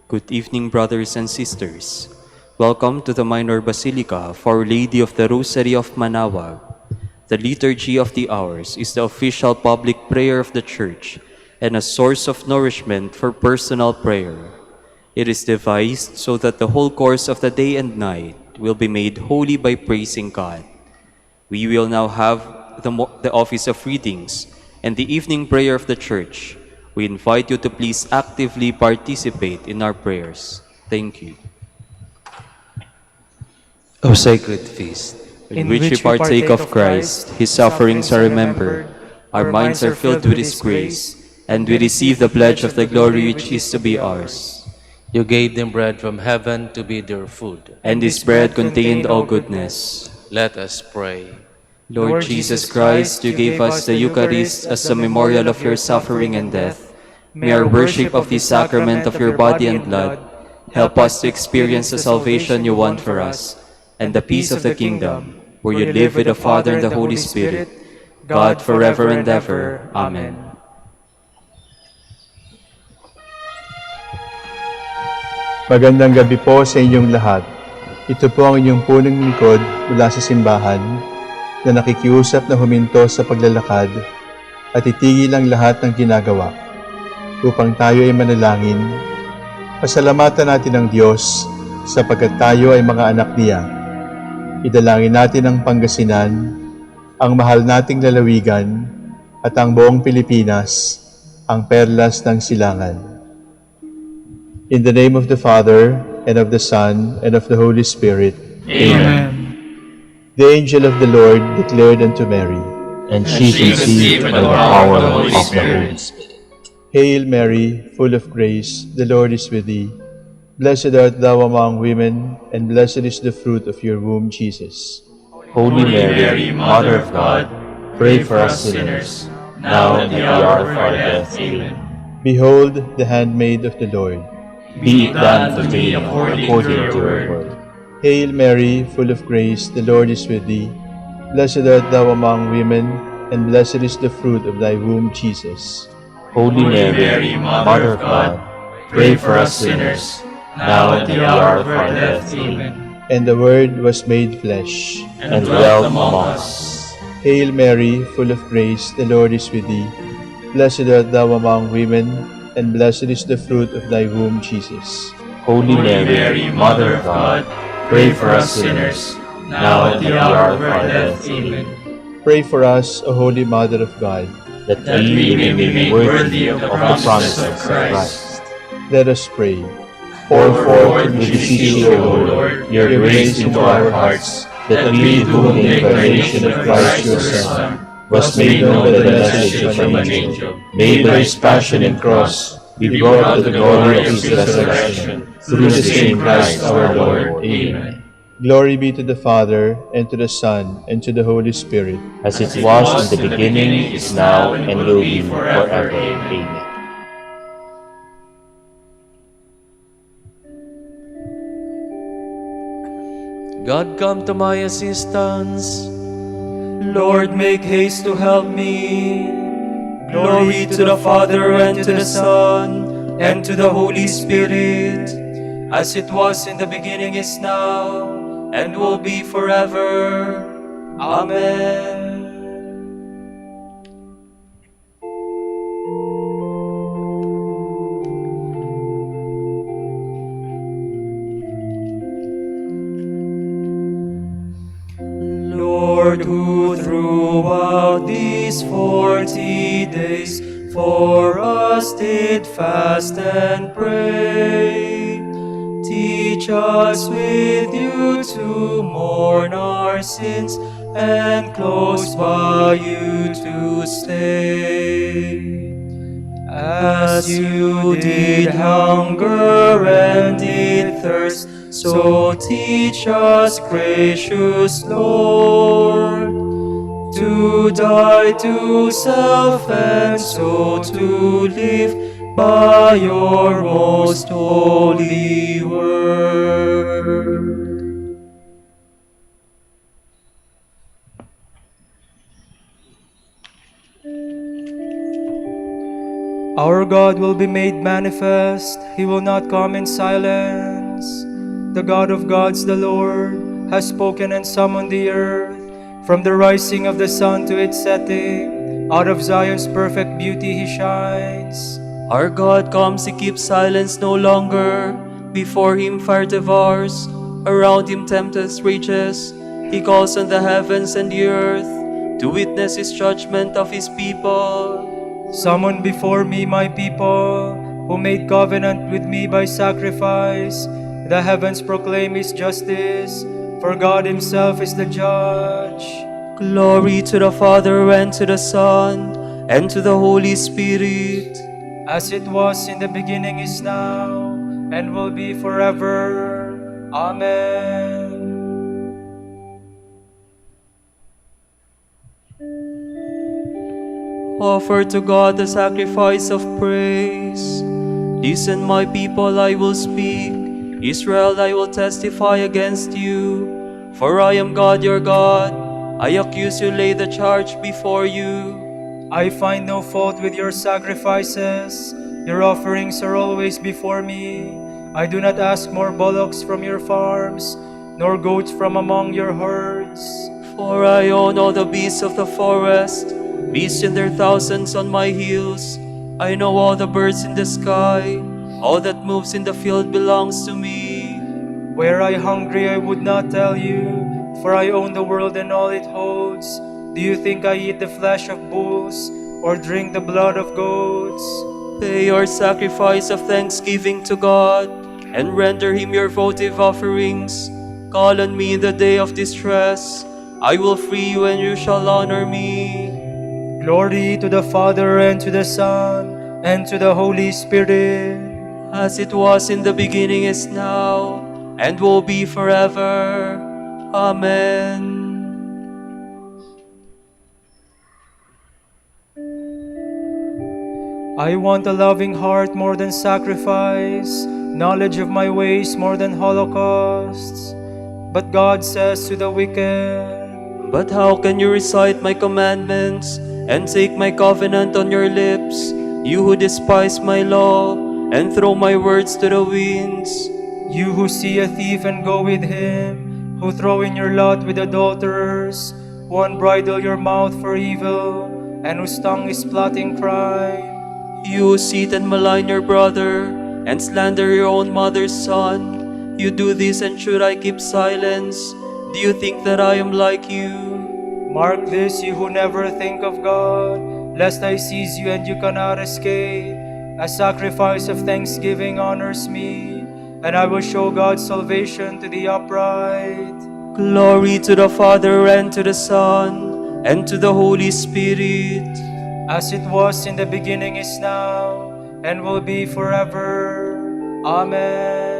Good evening, brothers and sisters. Welcome to the Minor Basilica of Our Lady of the Rosary of Manaoag. The Liturgy of the Hours is the official public prayer of the Church and a source of nourishment for personal prayer. It is devised so that the whole course of the day and night will be made holy by praising God. We will now have the office of readings and the evening prayer of the Church. We invite you to please actively participate in our prayers. Thank you. O sacred feast, In which we partake of Christ, His sufferings are remembered, our minds are filled with His grace, and we receive the pledge of the glory which is to be ours. you gave them bread from heaven to be their food. And this bread contained all goodness. Let us pray. Lord Jesus Christ, you gave us the Eucharist as a memorial of your suffering and death. May our worship of this sacrament of your body and blood help us to experience the salvation you won for us, and the peace of the kingdom, where you live with the Father and the Holy Spirit, God forever and ever. Amen. Magandang gabi po sa inyong lahat. Ito po ang inyong punong lingkod mula sa simbahan na nakikiusap na huminto sa paglalakad at itigil ang lahat ng ginagawa upang tayo ay manalangin. Pasalamatan natin ang Diyos sapagkat tayo ay mga anak niya. Idalangin natin ang Pangasinan, ang mahal nating lalawigan at ang buong Pilipinas, ang perlas ng silangan. In the name of the Father, and of the Son, and of the Holy Spirit. Amen. The angel of the Lord declared unto Mary, And she conceived by the power of the Holy Spirit. Hail Mary, full of grace, the Lord is with thee. Blessed art thou among women, and blessed is the fruit of your womb, Jesus. Holy Mary, Mother of God, pray for us sinners, now and at the hour of our death. Amen. Behold, the handmaid of the Lord. Be it done to me according to your word. Hail Mary, full of grace, the Lord is with thee. Blessed art thou among women, and blessed is the fruit of thy womb, Jesus. Holy Mary, Mother of God, pray for us sinners, now and at the hour of our death. Amen. And the Word was made flesh, And dwelt among us. Hail Mary, full of grace, the Lord is with thee. Blessed art thou among women, and blessed is the fruit of thy womb, Jesus. Holy Mary, Mother of God, pray for us sinners, now and at the hour of our death. Amen. Pray for us, O Holy Mother of God. That we may be made worthy of the promises of Christ. Let us pray. Pour forth, we beseech you, O Lord, your grace into our hearts, that we, through the incarnation of Christ your Son, was made known by the message of an angel, made by his passion and cross, be brought to the glory of his resurrection, through the same Christ our Lord. Amen. Glory be to the Father, and to the Son, and to the Holy Spirit. As it was in the beginning, is now, and will be forever. Amen. God, come to my assistance. Lord, make haste to help me. Glory to the Father, and to the Son, and to the Holy Spirit, as it was in the beginning, is now, and will be forever. Amen. Lord, who throughout these 40 days for us did fast and pray, teach us with you to mourn our sins and close by you to stay. As you did hunger and did thirst, so teach us, gracious Lord, to die to self and so to live by your most holy word. Our God will be made manifest, he will not come in silence. The God of gods, the Lord, has spoken and summoned the earth. From the rising of the sun to its setting, out of Zion's perfect beauty he shines. Our God comes, he keeps silence no longer. Before him fire devours, around him tempest rages. He calls on the heavens and the earth to witness his judgment of his people. Summon before me my people, who made covenant with me by sacrifice. The heavens proclaim his justice, for God himself is the judge. Glory to the Father, and to the Son, and to the Holy Spirit. As it was in the beginning, is now, and will be forever. Amen. Offer to God the sacrifice of praise. Listen, my people, I will speak. Israel, I will testify against you. For I am God, your God. I accuse you, lay the charge before you. I find no fault with your sacrifices. Your offerings are always before me. I do not ask more bullocks from your farms, nor goats from among your herds. For I own all the beasts of the forest, beasts in their thousands on my hills. I know all the birds in the sky. All that moves in the field belongs to me. Were I hungry, I would not tell you, for I own the world and all it holds. Do you think I eat the flesh of bulls, or drink the blood of goats? Pay your sacrifice of thanksgiving to God, and render him your votive offerings. Call on me in the day of distress. I will free you, and you shall honor me. Glory to the Father, and to the Son, and to the Holy Spirit. As it was in the beginning, is now, and will be forever. Amen. I want a loving heart more than sacrifice, knowledge of my ways more than holocausts. But God says to the wicked, But how can you recite my commandments and take my covenant on your lips, you who despise my law and throw my words to the winds? you who see a thief and go with him, who throw in your lot with adulterers, who unbridle your mouth for evil, and whose tongue is plotting crime. You sit and malign your brother, and slander your own mother's son. You do this, and should I keep silence? Do you think that I am like you? Mark this, you who never think of God, lest I seize you and you cannot escape. A sacrifice of thanksgiving honors me, and I will show God's salvation to the upright. Glory to the Father, and to the Son, and to the Holy Spirit. As it was in the beginning, is now, and will be forever. Amen.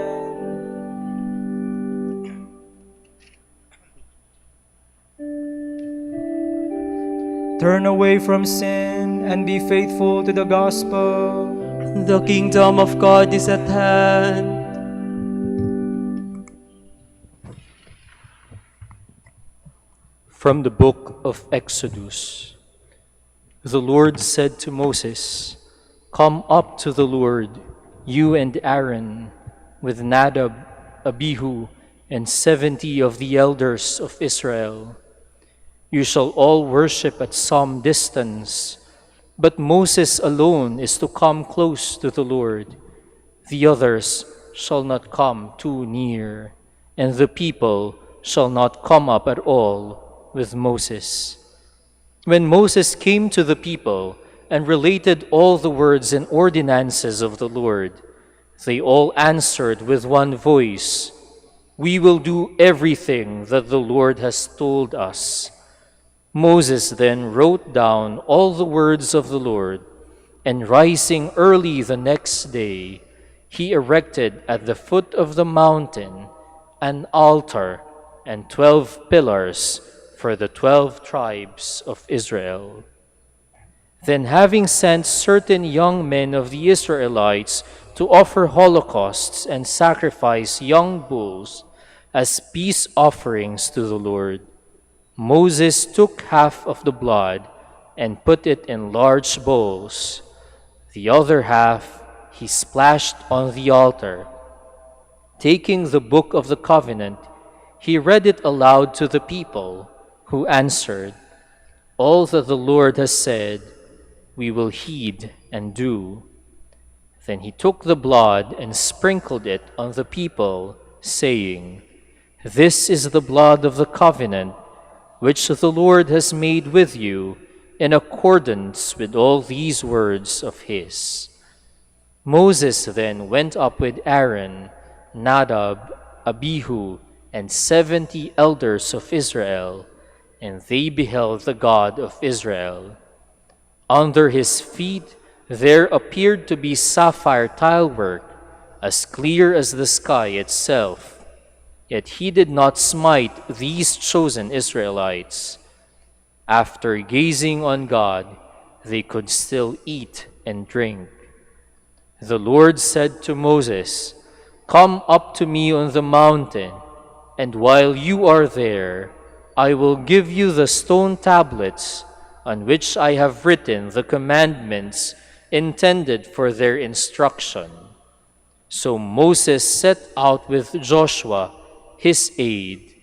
Turn away from sin and be faithful to the gospel. The kingdom of God is at hand. From the book of Exodus. The Lord said to Moses, "Come up to the Lord, you and Aaron, with Nadab, Abihu, and 70 of the elders of Israel. You shall all worship at some distance, but Moses alone is to come close to the Lord. The others shall not come too near, and the people shall not come up at all with Moses." When Moses came to the people and related all the words and ordinances of the Lord, they all answered with one voice, "We will do everything that the Lord has told us." Moses then wrote down all the words of the Lord, and rising early the next day, he erected at the foot of the mountain an altar and 12 pillars for the 12 tribes of Israel. Then, having sent certain young men of the Israelites to offer holocausts and sacrifice young bulls as peace offerings to the Lord, Moses took half of the blood and put it in large bowls. The other half he splashed on the altar. Taking the book of the covenant, he read it aloud to the people, who answered, "All that the Lord has said, we will heed and do." Then he took the blood and sprinkled it on the people, saying, "This is the blood of the covenant, which the Lord has made with you in accordance with all these words of his." Moses then went up with Aaron, Nadab, Abihu, and 70 elders of Israel, and they beheld the God of Israel. Under his feet there appeared to be sapphire tilework, as clear as the sky itself. Yet he did not smite these chosen Israelites. After gazing on God, they could still eat and drink. The Lord said to Moses, "Come up to me on the mountain, and while you are there, I will give you the stone tablets on which I have written the commandments intended for their instruction." So Moses set out with Joshua, his aide,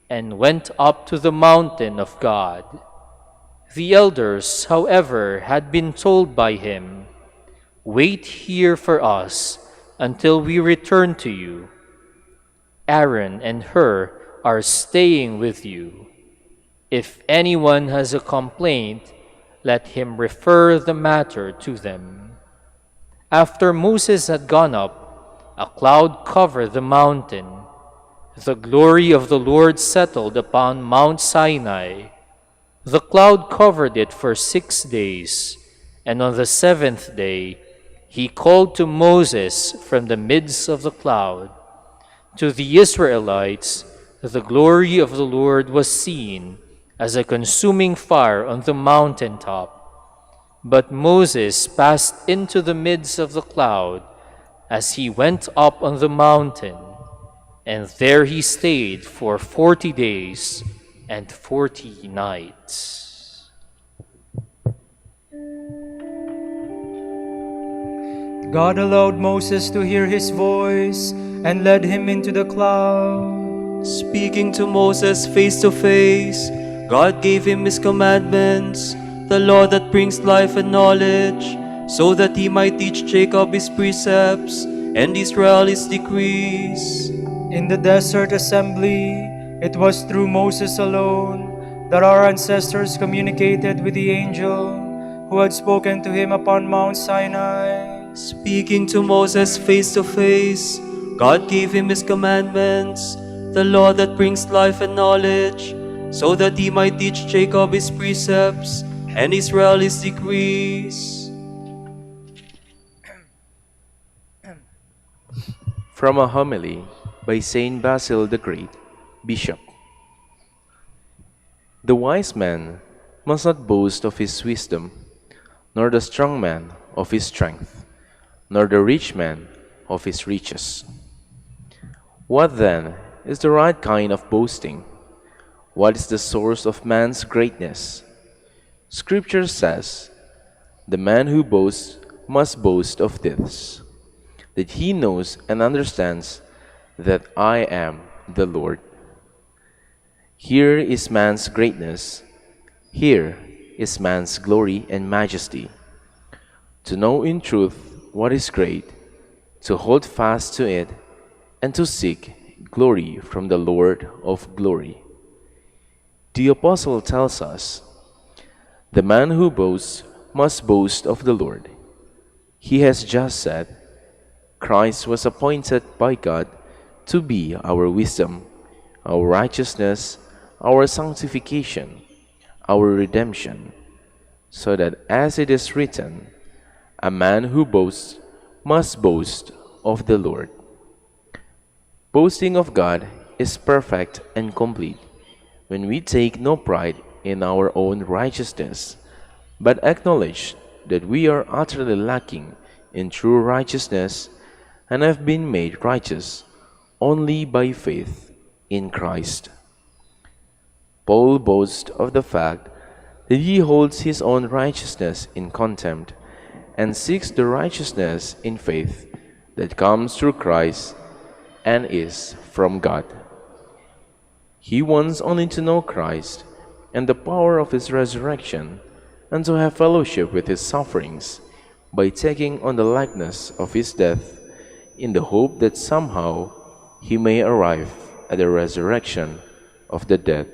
and went up to the mountain of God. The elders, however, had been told by him, "Wait here for us until we return to you. Aaron and Hur are staying with you. If anyone has a complaint, let him refer the matter to them." After Moses had gone up, a cloud covered the mountain. The glory of the Lord settled upon Mount Sinai. The cloud covered it for 6 days, and on the 7th day he called to Moses from the midst of the cloud. To the Israelites, the glory of the Lord was seen as a consuming fire on the mountaintop. But Moses passed into the midst of the cloud as he went up on the mountain, and there he stayed for 40 days and 40 nights. God allowed Moses to hear his voice and led him into the cloud. Speaking to Moses face to face, God gave him his commandments, the law that brings life and knowledge, so that he might teach Jacob his precepts and Israel his decrees. In the desert assembly, it was through Moses alone that our ancestors communicated with the angel who had spoken to him upon Mount Sinai. Speaking to Moses face to face, God gave him his commandments, the law that brings life and knowledge, so that he might teach Jacob his precepts and Israel his decrees. From a homily by Saint Basil the Great, Bishop. The wise man must not boast of his wisdom, nor the strong man of his strength, nor the rich man of his riches. What then is the right kind of boasting? What is the source of man's greatness? Scripture says, "The man who boasts must boast of this, that he knows and understands that I am the Lord." Here is man's greatness. Here is man's glory and majesty. To know in truth what is great, to hold fast to it, and to seek glory from the Lord of glory. The Apostle tells us, "The man who boasts must boast of the Lord." He has just said, Christ was appointed by God to be our wisdom, our righteousness, our sanctification, our redemption, so that as it is written, "A man who boasts must boast of the Lord." Boasting of God is perfect and complete when we take no pride in our own righteousness, but acknowledge that we are utterly lacking in true righteousness and have been made righteous only by faith in Christ. Paul boasts of the fact that he holds his own righteousness in contempt and seeks the righteousness in faith that comes through Christ and is from God. He wants only to know Christ and the power of his resurrection, and to have fellowship with his sufferings by taking on the likeness of his death, in the hope that somehow he may arrive at the resurrection of the dead.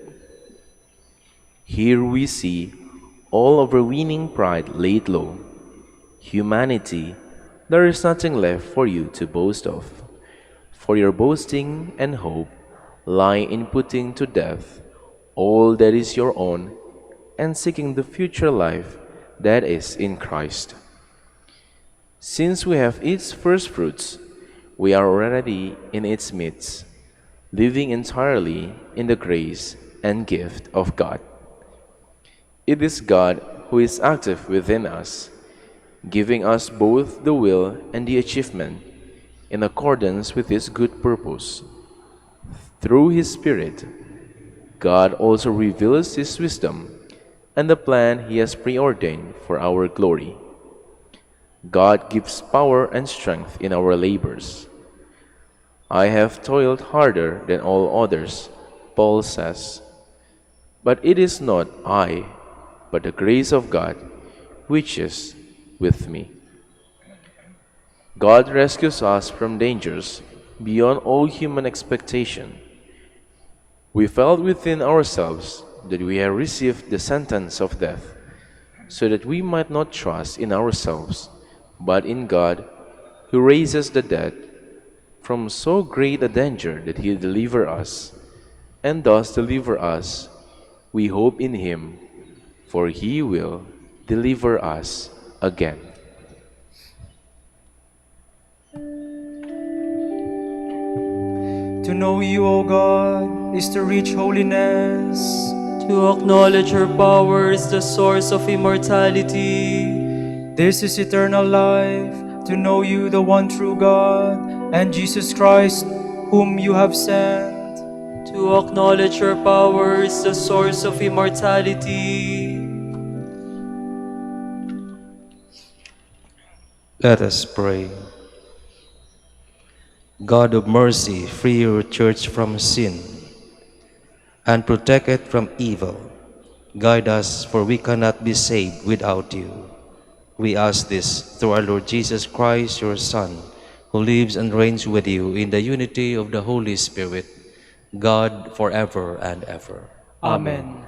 Here we see all overweening pride laid low. Humanity, there is nothing left for you to boast of, for your boasting and hope lie in putting to death all that is your own and seeking the future life that is in Christ. Since we have its first fruits, we are already in its midst, living entirely in the grace and gift of God. It is God who is active within us, giving us both the will and the achievement in accordance with his good purpose. Through his Spirit, God also reveals his wisdom and the plan he has preordained for our glory. God gives power and strength in our labors. I have toiled harder than all others, Paul says, but it is not I, but the grace of God which is with me. God rescues us from dangers beyond all human expectation. We felt within ourselves that we had received the sentence of death, so that we might not trust in ourselves, but in God, who raises the dead, from so great a danger that he deliver us, and does deliver us. We hope in him, for he will deliver us again. To know you, O God, is to reach holiness. To acknowledge your power is the source of immortality. This is eternal life, to know you, the one true God, and Jesus Christ, whom you have sent. To acknowledge your power is the source of immortality. Let us pray. God of mercy, free your church from sin and protect it from evil. Guide us, for we cannot be saved without you. We ask this through our Lord Jesus Christ, your Son, who lives and reigns with you in the unity of the Holy Spirit, God forever and ever. Amen.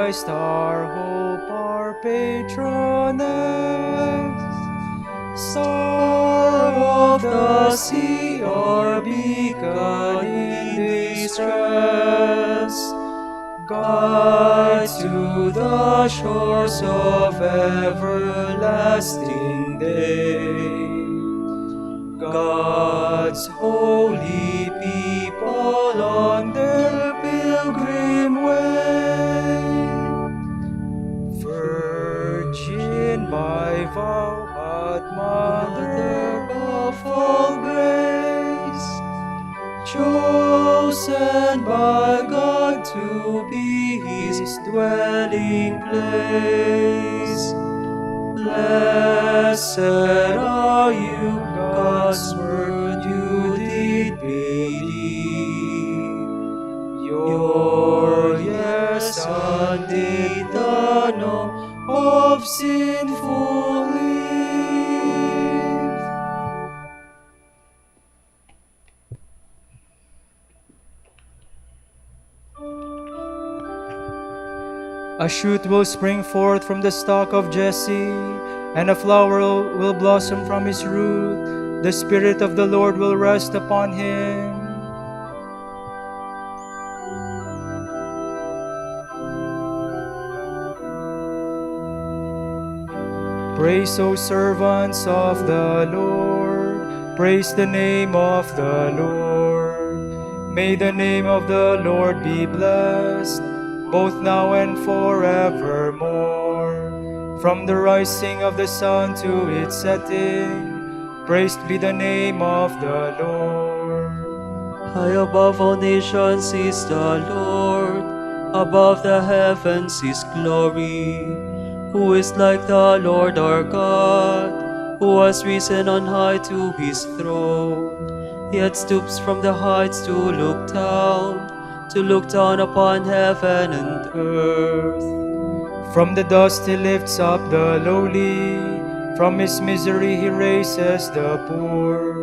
Christ, our hope, our patroness. Star of the sea, our beacon in distress, guide to the shores of everlasting day. God's holy people on their pilgrim way, virgin by vow, but mother of all grace, chosen by God to be His dwelling place. Blessed are you, God's word you did believe. Your yes undid the no of sinful Eve. A shoot will spring forth from the stalk of Jesse, and a flower will blossom from his root. The Spirit of the Lord will rest upon him. Praise, O servants of the Lord, praise the name of the Lord. May the name of the Lord be blessed, both now and forevermore. From the rising of the sun to its setting, praised be the name of the Lord. High above all nations is the Lord, above the heavens His glory. Who is like the Lord our God, who has risen on high to His throne, yet stoops from the heights to look down upon heaven and earth. From the dust He lifts up the lowly, from his misery He raises the poor,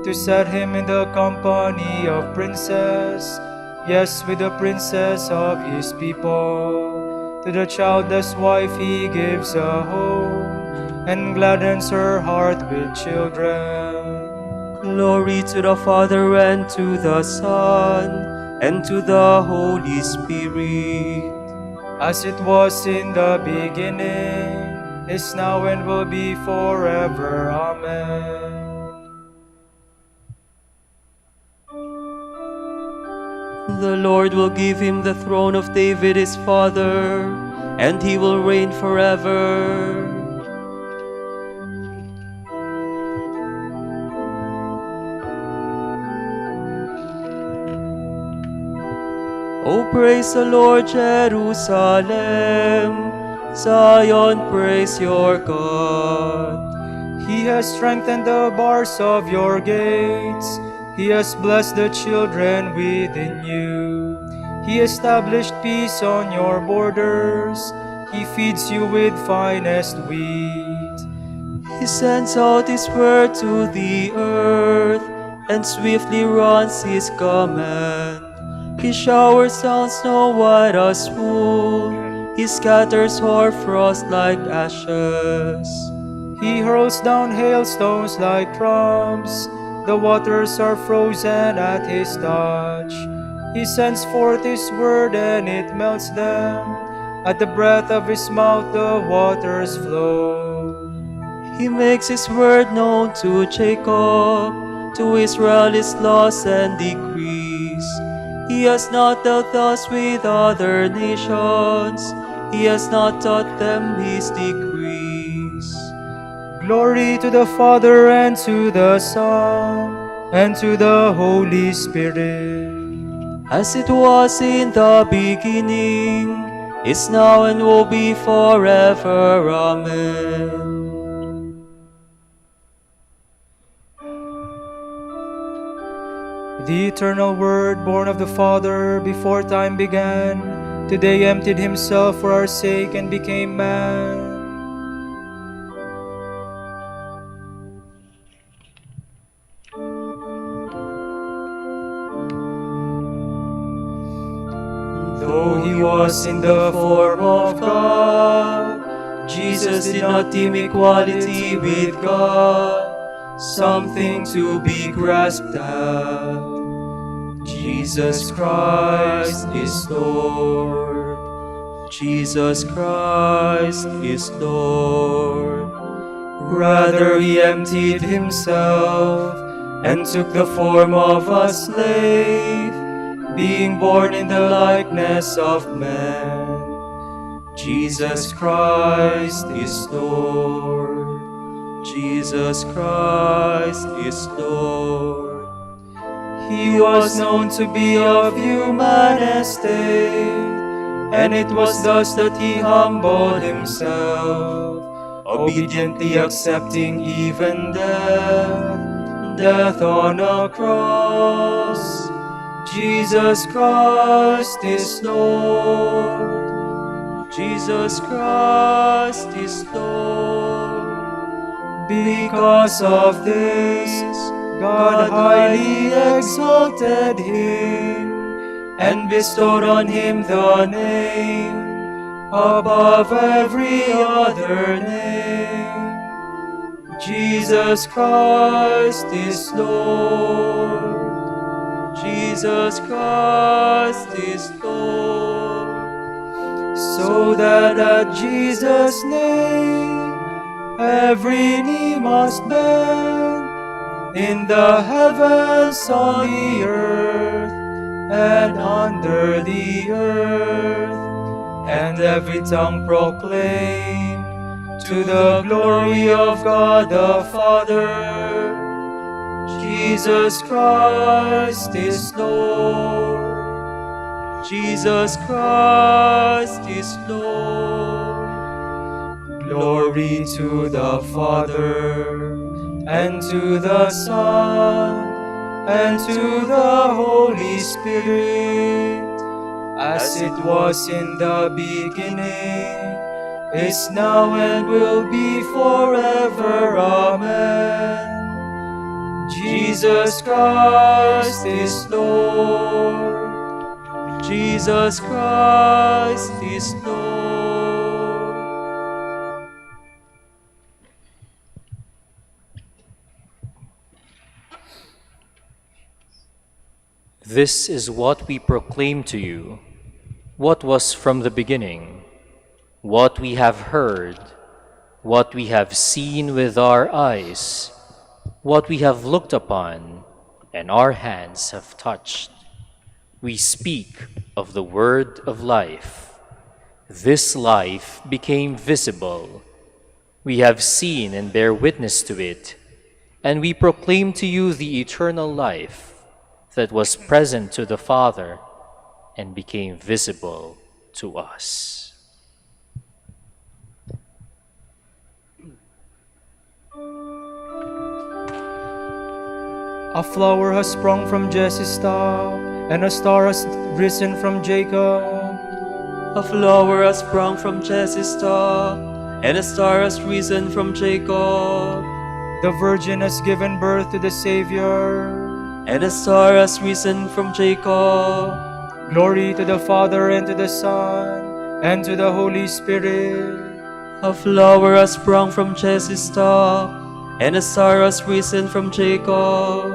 to set him in the company of princes, yes, with the princes of His people. To the childless wife He gives a home, and gladdens her heart with children. Glory to the Father and to the Son and to the Holy Spirit. As it was in the beginning, is now and will be forever. Amen. The Lord will give him the throne of David his father, and he will reign forever. Oh, praise the Lord, Jerusalem. Zion, praise your God. He has strengthened the bars of your gates. He has blessed the children within you. He established peace on your borders. He feeds you with finest wheat. He sends out his word to the earth, and swiftly runs his command. He showers down snow white as wool. He scatters hoarfrost like ashes. He hurls down hailstones like crumbs. The waters are frozen at his touch. He sends forth his word and it melts them. At the breath of his mouth the waters flow. He makes his word known to Jacob, to Israel his laws and decrees. He has not dealt thus with other nations. He has not taught them his decrees. Glory to the Father and to the Son and to the Holy Spirit. As it was in the beginning, is now and will be forever. Amen. The eternal Word, born of the Father before time began, today emptied himself for our sake and became man. Though he was in the form of God, Jesus did not deem equality with God something to be grasped at. Jesus Christ is Lord. Jesus Christ is Lord. Rather, he emptied himself and took the form of a slave, being born in the likeness of man. Jesus Christ is Lord. Jesus Christ is Lord. He was known to be of human estate, and it was thus that he humbled himself, obediently accepting even death on a cross. Jesus Christ is Lord. Jesus Christ is Lord. Because of this, God highly exalted him and bestowed on him the name above every other name. Jesus Christ is Lord. Jesus Christ is Lord. So that at Jesus' name every knee must bend, in the heavens, on the earth, and under the earth, and every tongue proclaim to the glory of God the Father, Jesus Christ is Lord. Jesus Christ is Lord. Glory to the Father, and to the Son, and to the Holy Spirit, as it was in the beginning, is now, and will be forever. Amen. Jesus Christ is Lord. Jesus Christ is Lord. This is what we proclaim to you, what was from the beginning, what we have heard, what we have seen with our eyes, what we have looked upon, and our hands have touched. We speak of the word of life. This life became visible. We have seen and bear witness to it, and we proclaim to you the eternal life that was present to the Father and became visible to us. A flower has sprung from Jesse's stalk, and a star has risen from Jacob. A flower has sprung from Jesse's stalk, and a star has risen from Jacob. The Virgin has given birth to the Savior, and a star has risen from Jacob. Glory to the Father, and to the Son, and to the Holy Spirit. A flower has sprung from Jesse's stalk, and a star has risen from Jacob.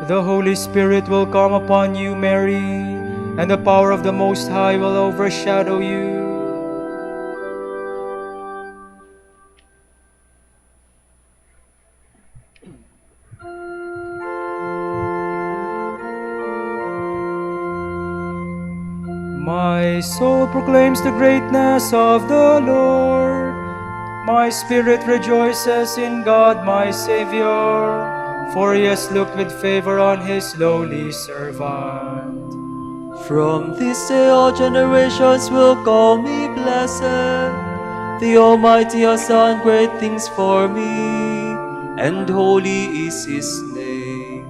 The Holy Spirit will come upon you, Mary, and the power of the Most High will overshadow you. My soul proclaims the greatness of the Lord. My spirit rejoices in God my Savior, for he has looked with favor on his lowly servant. From this day all generations will call me blessed. The Almighty has done great things for me, and holy is his name.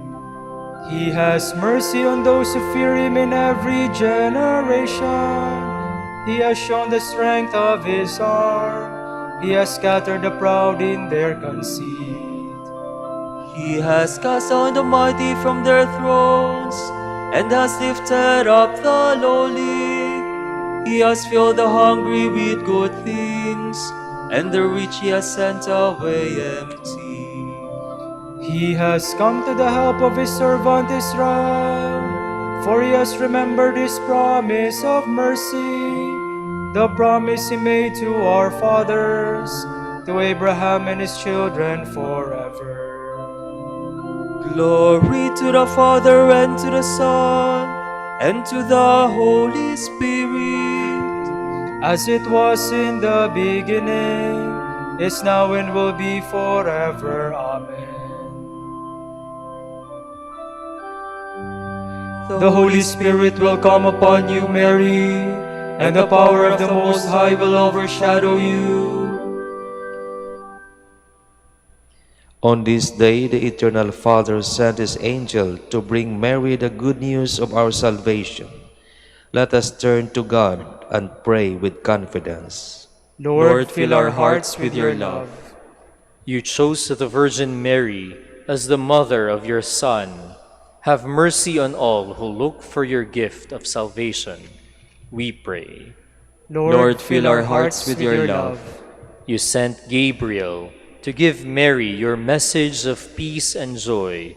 He has mercy on those who fear him in every generation. He has shown the strength of his arm. He has scattered the proud in their conceit. He He has cast down the mighty from their thrones, and has lifted up the lowly. He has filled the hungry with good things, and the rich he has sent away empty. He has come to the help of his servant Israel, for he has remembered his promise of mercy, the promise he made to our fathers, to Abraham and his children forever. Glory to the Father, and to the Son, and to the Holy Spirit, As it was in the beginning, is now and will be forever. Amen. The Holy Spirit will come upon you, Mary, and the power of the Most High will overshadow you. On this day, the Eternal Father sent his angel to bring Mary the good news of our salvation. Let us turn to God and pray with confidence. Lord, fill our hearts with your love. You chose the Virgin Mary as the mother of your Son. Have mercy on all who look for your gift of salvation, we pray. Lord, fill our hearts with your love. You sent Gabriel to give Mary your message of peace and joy.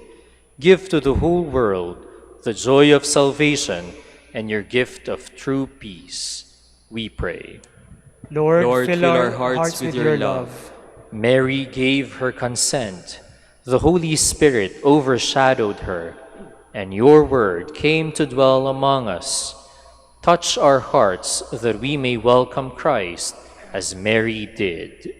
Give to the whole world the joy of salvation and your gift of true peace, we pray. Lord, fill our hearts with your love. Mary gave her consent. The Holy Spirit overshadowed her, and your word came to dwell among us. Touch our hearts that we may welcome Christ as Mary did,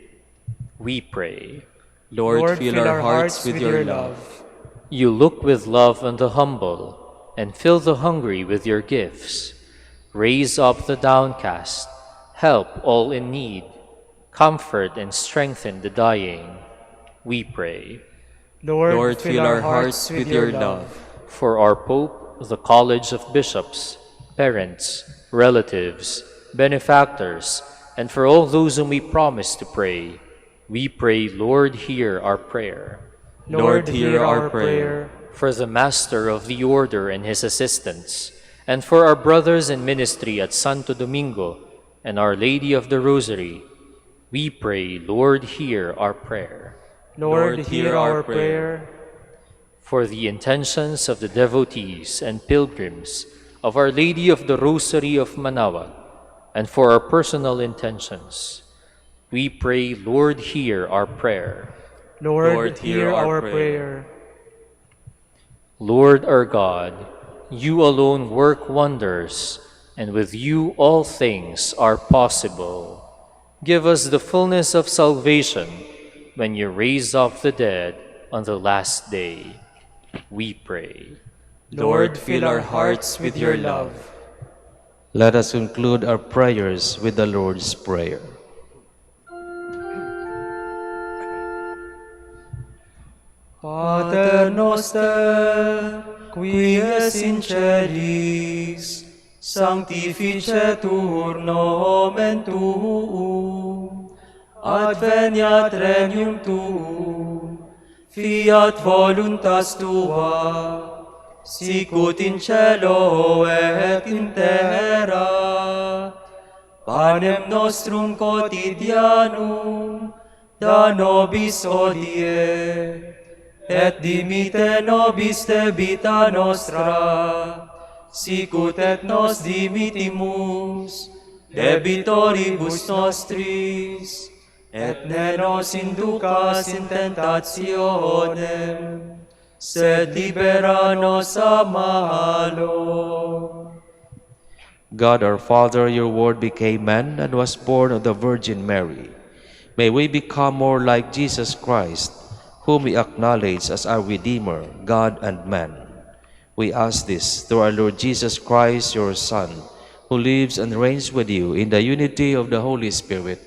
we pray. Lord, fill our hearts with your love. You look with love on the humble and fill the hungry with your gifts. Raise up the downcast, help all in need, comfort and strengthen the dying, we pray. Lord, fill our hearts with your love. For our Pope, the College of Bishops, parents, relatives, benefactors, and for all those whom we promise to pray, we pray, Lord, hear our prayer. Lord, hear our prayer. For the Master of the Order and his assistants, and for our brothers in ministry at Santo Domingo and Our Lady of the Rosary, we pray, Lord, hear our prayer. Lord, hear our prayer. For the intentions of the devotees and pilgrims of Our Lady of the Rosary of Manaoag, and for our personal intentions, we pray, Lord, hear our prayer. Lord, hear our prayer. Lord our God, you alone work wonders, and with you all things are possible. Give us the fullness of salvation when you raise up the dead on the last day, we pray. Lord, fill our hearts with your love. Let us conclude our prayers with the Lord's Prayer. Pater noster, qui es in celis, sanctificetur nomen tuum, adveniat regnum tuum, fiat voluntas tua, sicut in cielo et in terra. Panem nostrum quotidianum da nobis hodie, et dimite nobis debita nostra, sicut et nos dimitimus debitoribus nostris, et ne nos inducas in tentationem, sed libera nos a malo. God our Father, your word became man and was born of the Virgin Mary. May we become more like Jesus Christ, whom we acknowledge as our Redeemer, God and man. We ask this through our Lord Jesus Christ, your Son, who lives and reigns with you in the unity of the Holy Spirit,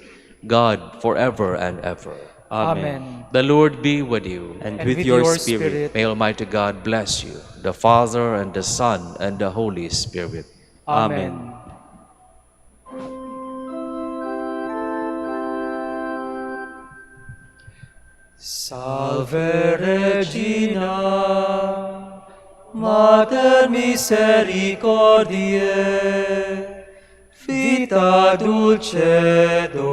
God forever and ever. Amen. The Lord be with you. And with your spirit. May Almighty God bless you, the Father and the Son and the Holy Spirit. Amen. Salve Regina, Mater misericordiae, vita dulcedo,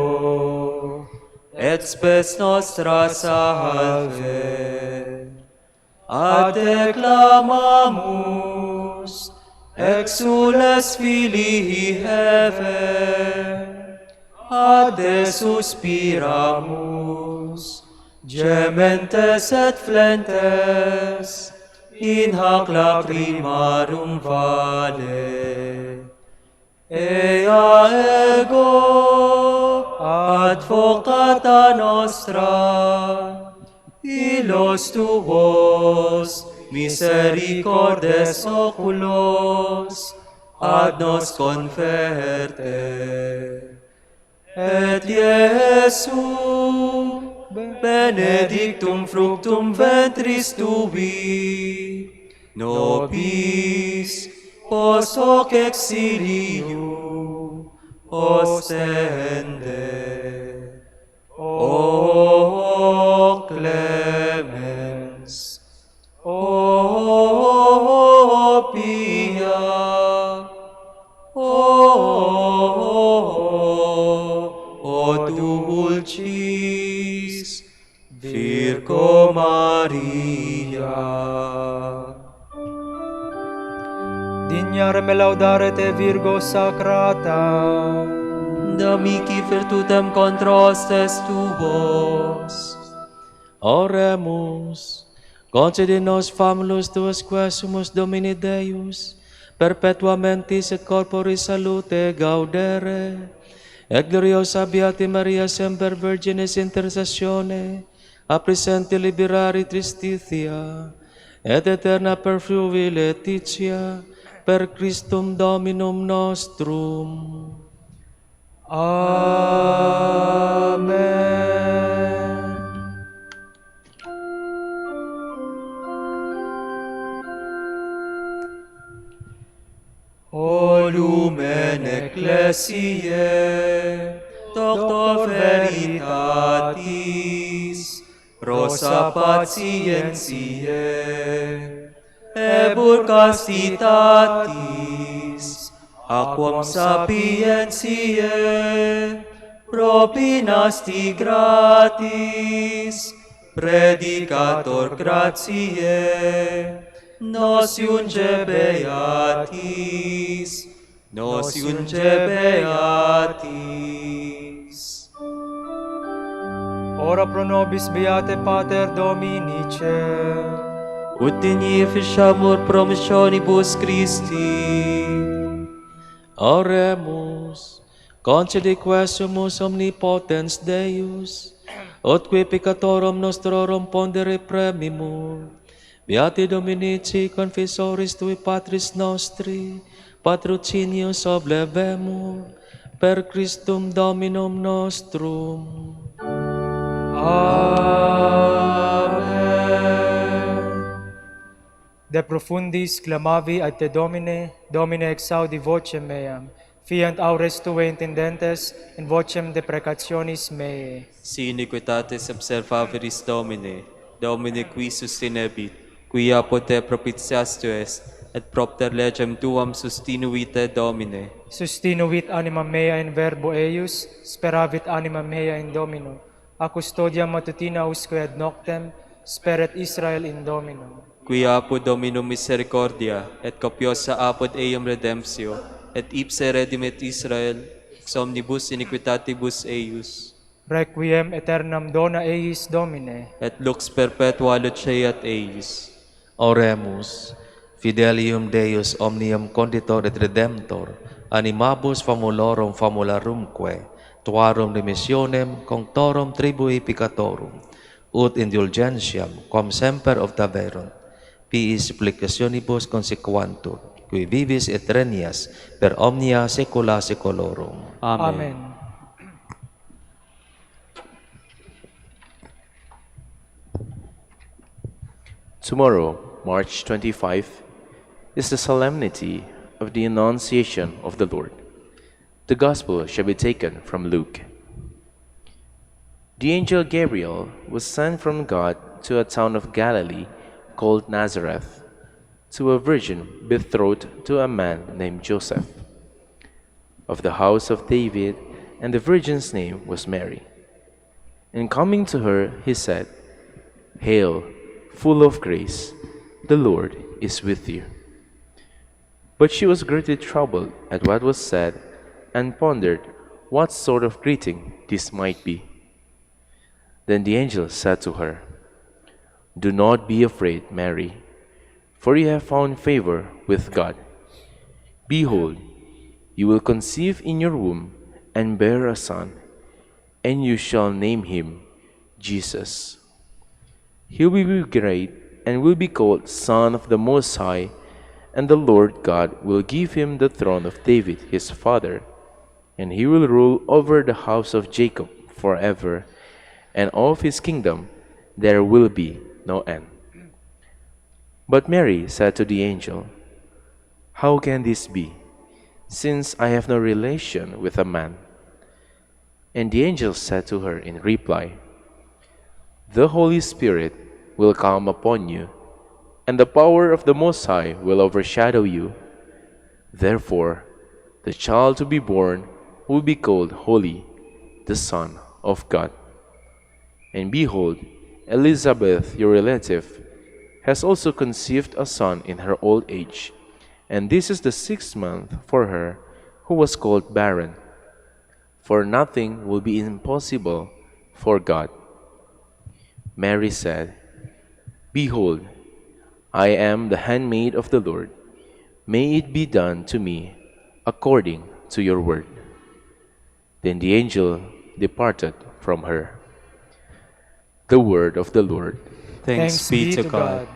et spes nostra salve. Ad te clamamus, exules filii Heaven, ad te suspiramus, gementes et flentes, in hac lacrimarum vale. Ea ego, advocata nostra, illos tuos misericordes oculos ad nos conferte. Et Iesu, benedictum fructum ventris tui, nobis post hoc exilium ostende. O clemens, o pia, o dulcis Virgo Maria. Dignare me laudare te Virgo sacrata, Damici virtutem contra hostes tuos. Oremus, concede nos famulus tuos quesumus Domini Deus, perpetuamentis et corporis salute gaudere, et gloriosa Beati Maria semper Virginis intercessione, a presente liberari tristitia, et eterna perfluvi laetitia, per Christum Dominum nostrum. Amen. O lumen ecclesiae, doctor veritatis, rosa patientiae, ebur castitatis, aquam sapientiae, propinasti gratis, predicator gratiae, nos iunge beatis, nos iunge beatis. Ora pro nobis beate Pater Dominice, Ut digni efficiamur promissionibus Christi. Oremus, concede quesumus omnipotens Deus, ut qui peccatorum nostrorum pondere premimur, Beati Dominici confessoris tui Patris nostri, patrocinius oblevemur, per Christum Dominum nostrum. Amen. De profundis clamavi ad te Domine, Domine exaudi vocem meam, fiant aures tue intendentes, in vocem deprecationis meae. Si iniquitatis observaveris Domine, Domine qui sustinebit, qui apud te propitias tu est, et propter legem tuam sustinuite Domine. Sustinuit anima mea in verbo eius, speravit anima mea in Domino. A custodia matutina usque ad noctem, speret Israel in Domino. Qui apud Dominum misericordia, et copiosa apud eum redemptio, et ipse redimit Israel, ex omnibus iniquitatibus eius. Requiem aeternam dona eis Domine. Et lux perpetua luceat eis. Oremus, fidelium Deus omnium conditor et redemptor, animabus famulorum famularumque, tuarum remissionem conctorum tribui peccatorum, ut indulgentiam quam semper obtaverunt, pii supplicationibus consequantur, qui vivis et regnias per omnia saecula saeculorum. Amen. Amen. Tomorrow, March 25, is the solemnity of the Annunciation of the Lord. The Gospel shall be taken from Luke. The angel Gabriel was sent from God to a town of Galilee called Nazareth, to a virgin betrothed to a man named Joseph, of the house of David, and the virgin's name was Mary. And coming to her, he said, "Hail, full of grace, the Lord is with you." But she was greatly troubled at what was said, and pondered what sort of greeting this might be. Then the angel said to her, "Do not be afraid, Mary, for you have found favor with God. Behold, you will conceive in your womb and bear a son, and you shall name him Jesus. He will be great and will be called Son of the Most High, and the Lord God will give him the throne of David his father, and he will rule over the house of Jacob forever, and of his kingdom there will be no end." But Mary said to the angel, "How can this be, since I have no relation with a man?" And the angel said to her in reply, "The Holy Spirit will come upon you, and the power of the Most High will overshadow you. Therefore, the child to be born will be called Holy, the Son of God. And behold, Elizabeth, your relative, has also conceived a son in her old age, and this is the 6th month for her who was called barren. For nothing will be impossible for God." Mary said, "Behold, I am the handmaid of the Lord. May it be done to me according to your word." Then the angel departed from her. The word of the Lord. Thanks be to God.